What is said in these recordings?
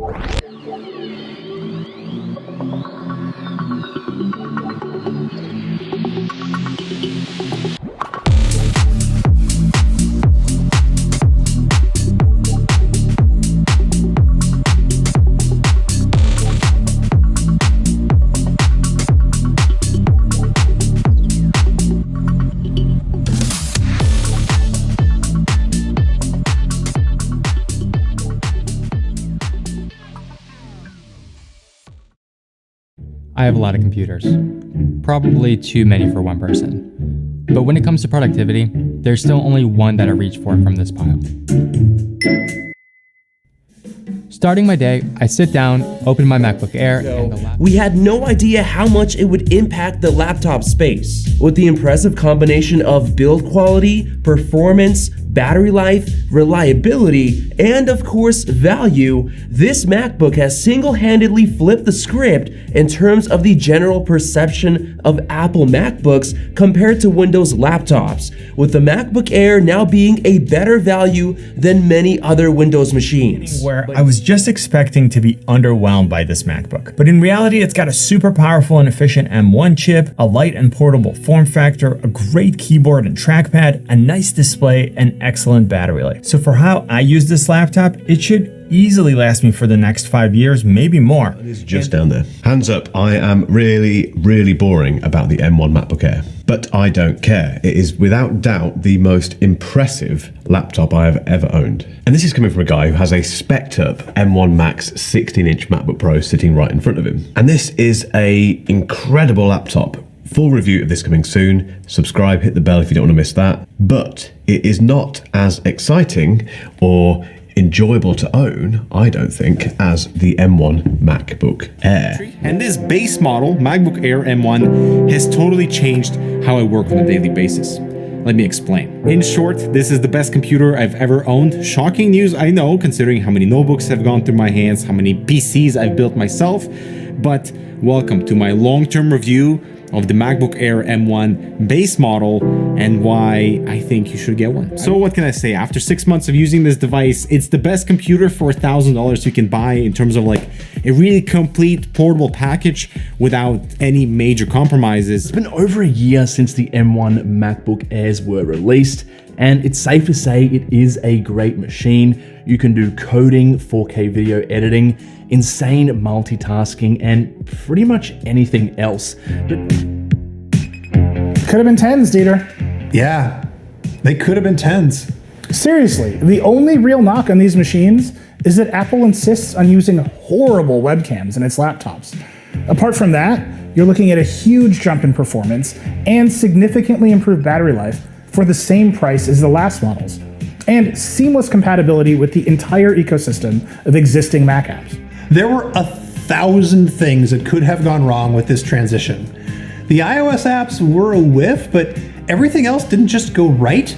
I have a lot of computers, probably too many for one person. But when it comes to productivity, there's still only one that I reach for from this pile. Starting my day, I sit down, open my MacBook Air, and we had no idea how much it would impact the laptop space. With the impressive combination of build quality, performance, battery life, reliability, and of course value, this MacBook has single-handedly flipped the script in terms of the general perception of Apple MacBooks compared to Windows laptops, with the MacBook Air now being a better value than many other Windows machines. Where I was just expecting to be underwhelmed by this MacBook, but in reality it's got a super powerful and efficient M1 chip, a light and portable form factor, a great keyboard and trackpad, a nice display, and excellent battery life. So for how I use this laptop, it should easily last me for the next 5 years, maybe more. It's just down there. Hands up, I am really boring about the M1 MacBook Air, but I don't care. It is without doubt the most impressive laptop I have ever owned. And this is coming from a guy who has a spec'd up M1 Max 16-inch MacBook Pro sitting right in front of him. And this is a incredible laptop. Full review of this coming soon. Subscribe, hit the bell if you don't want to miss that. But it is not as exciting or enjoyable to own, I don't think, as the M1 MacBook Air. And this base model, MacBook Air M1, has totally changed how I work on a daily basis. Let me explain. In short, this is the best computer I've ever owned. Shocking news, I know, considering how many notebooks have gone through my hands, how many PCs I've built myself, but welcome to my long-term review of the MacBook Air M1 base model and why I think you should get one. So what can I say? After 6 months of using this device, it's the best computer for $1,000 you can buy in terms of like a really complete portable package without any major compromises. It's been over a year since the M1 MacBook Airs were released, and it's safe to say it is a great machine. You can do coding, 4K video editing, insane multitasking, and pretty much anything else. But could have been 10s, Dieter. Yeah, they could have been 10s. Seriously, the only real knock on these machines is that Apple insists on using horrible webcams in its laptops. Apart from that, you're looking at a huge jump in performance and significantly improved battery life for the same price as the last models, and seamless compatibility with the entire ecosystem of existing Mac apps. There were 1,000 things that could have gone wrong with this transition. The iOS apps were a whiff, but everything else didn't just go right.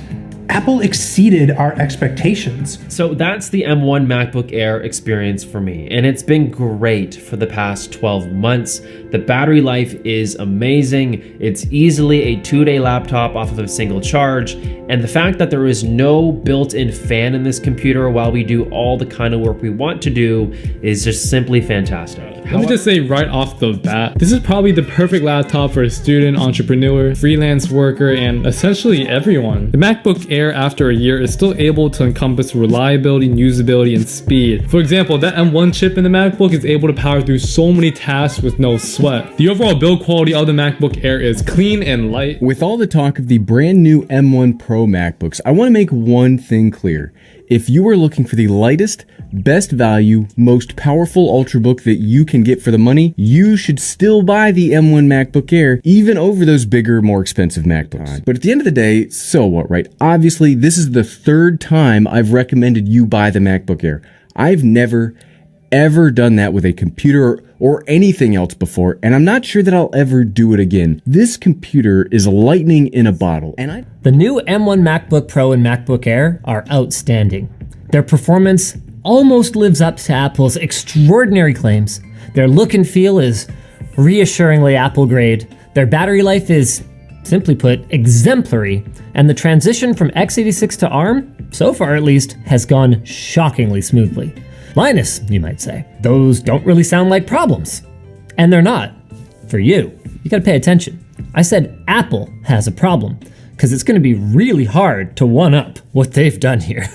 Apple exceeded our expectations. So that's the M1 MacBook Air experience for me, and it's been great for the past 12 months. The battery life is amazing. It's easily a 2-day laptop off of a single charge, and the fact that there is no built-in fan in this computer while we do all the kind of work we want to do is just simply fantastic. Let me just say right off the bat, this is probably the perfect laptop for a student, entrepreneur, freelance worker, and essentially everyone. The MacBook Air after a year is still able to encompass reliability, usability, and speed. For example, that M1 chip in the MacBook is able to power through so many tasks with no sweat. The overall build quality of the MacBook Air is clean and light. With all the talk of the brand new M1 Pro MacBooks, I want to make one thing clear. If you are looking for the lightest, best value, most powerful Ultrabook that you can get for the money, you should still buy the M1 MacBook Air, even over those bigger, more expensive MacBooks. But at the end of the day, so what, right? Obviously, this is the third time I've recommended you buy the MacBook Air. I've never, ever done that with a computer or anything else before, and I'm not sure that I'll ever do it again. This computer is lightning in a bottle, and The new M1 MacBook Pro and MacBook Air are outstanding. Their performance almost lives up to Apple's extraordinary claims. Their look and feel is reassuringly Apple grade. Their battery life is, simply put, exemplary. And the transition from x86 to ARM, so far at least, has gone shockingly smoothly. Linus, you might say. Those don't really sound like problems. And they're not. For you. You gotta pay attention. I said Apple has a problem, because it's gonna be really hard to one-up what they've done here.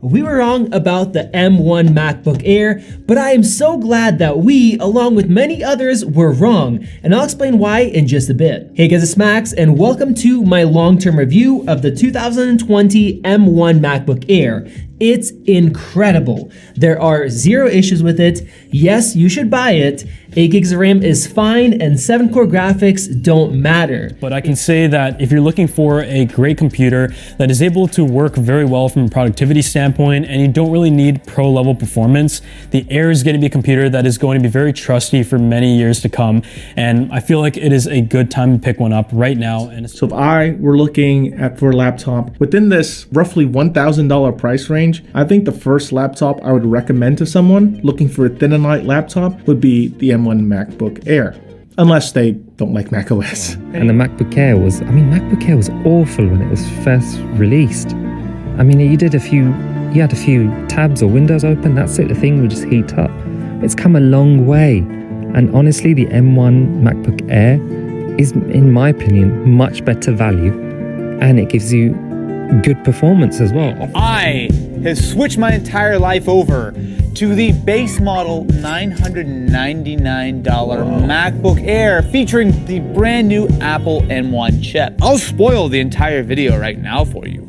We were wrong about the M1 MacBook Air, but I am so glad that we, along with many others, were wrong, and I'll explain why in just a bit. Hey guys, it's Max, and welcome to my long-term review of the 2020 M1 MacBook Air. It's incredible. There are zero issues with it. Yes, you should buy it. 8 gigs of RAM is fine, and 7-core graphics don't matter. But I can say that if you're looking for a great computer that is able to work very well from a productivity standpoint, and you don't really need pro-level performance, the Air is going to be a computer that is going to be very trusty for many years to come. And I feel like it is a good time to pick one up right now. And so if I were looking at for a laptop within this roughly $1,000 price range, I think the first laptop I would recommend to someone looking for a thin and light laptop would be the M1 MacBook Air, unless they don't like macOS. And the MacBook Air was, MacBook Air was awful when it was first released. You had a few tabs or windows open, that's it, the thing would just heat up. It's come a long way. And honestly, the M1 MacBook Air is, in my opinion, much better value, and it gives you good performance as well. I have switched my entire life over to the base model $999 MacBook Air featuring the brand new Apple M1 chip. I'll spoil the entire video right now for you.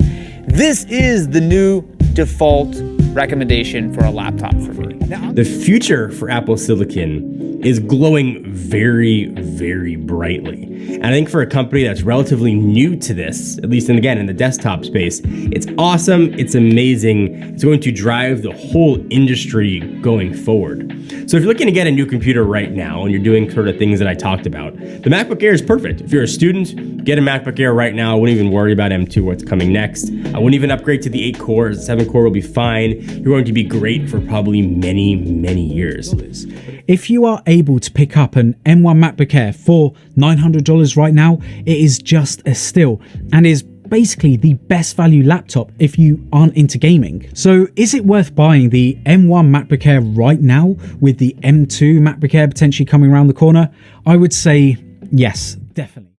This is the new default recommendation for a laptop for me. The future for Apple Silicon is glowing very, very brightly. And I think for a company that's relatively new to this, at least in the desktop space, it's awesome, it's amazing, it's going to drive the whole industry going forward. So if you're looking to get a new computer right now and you're doing sort of things that I talked about, the MacBook Air is perfect. If you're a student, get a MacBook Air right now. I wouldn't even worry about M2, what's coming next. I wouldn't even upgrade to the 8 cores, 7 core will be fine. You're going to be great for probably many, many years. If you are able to pick up an M1 MacBook Air for $900 right now, it is just a steal and is basically the best value laptop if you aren't into gaming. So is it worth buying the M1 MacBook Air right now with the M2 MacBook Air potentially coming around the corner? I would say yes, definitely.